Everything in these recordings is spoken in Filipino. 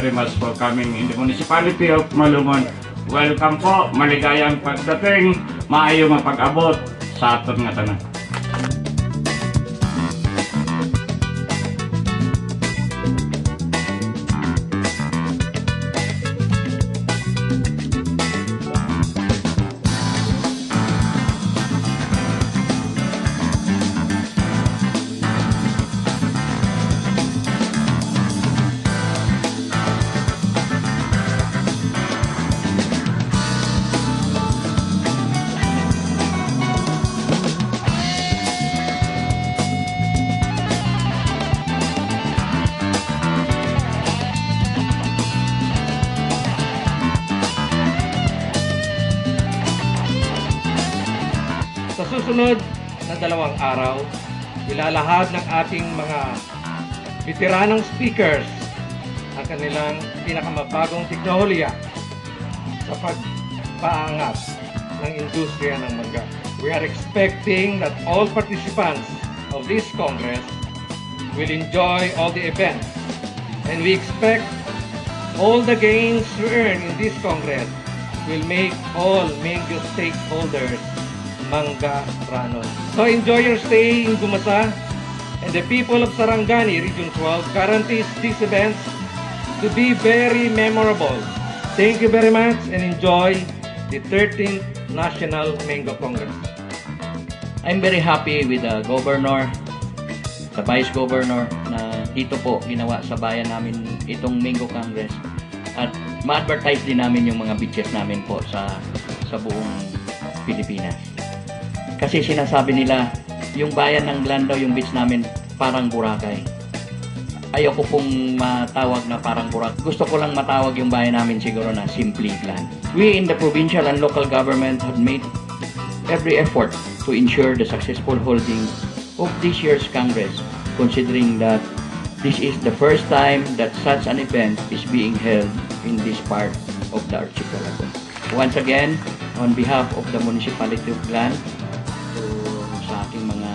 very much for coming in the municipality of Malungon. Welcome po, maligayang pagdating, maayong mapag-abot sa aton nga tanan. Sa susunod na 2 araw, ilalahad ng ating mga veteranong speakers ang kanilang pinakamabagong teknolohiya sa pagpaangat ng industriya ng mangga. We are expecting that all participants of this Congress will enjoy all the events, and we expect all the gains we earn in this Congress will make all Mengyo stakeholders Mangga Ranon. So enjoy your stay in Gumasa, and the people of Sarangani Region 12 guarantees these events to be very memorable. Thank you very much and enjoy the 13th National Menggo Congress. I'm very happy with the Governor, the Vice Governor na dito po ginawa sa bayan namin itong Menggo Congress, at ma-advertise din namin yung mga beaches namin po sa buong Pilipinas. Kasi sinasabi nila, yung bayan ng Glan daw, yung beach namin, parang Boracay. Ayoko pong matawag na parang Boracay. Gusto ko lang matawag yung bayan namin siguro na simply Glan. We in the provincial and local government have made every effort to ensure the successful holding of this year's Congress, considering that this is the first time that such an event is being held in this part of the archipelago. Once again, on behalf of the municipality of Glan, sa aking mga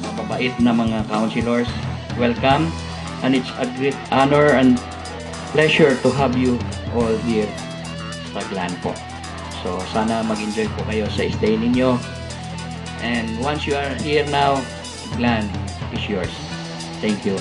mababait na mga councilors, welcome, and it's a great honor and pleasure to have you all here sa Glan po. So sana mag-enjoy po kayo sa stay ninyo, and once you are here now, Glan is yours. Thank you.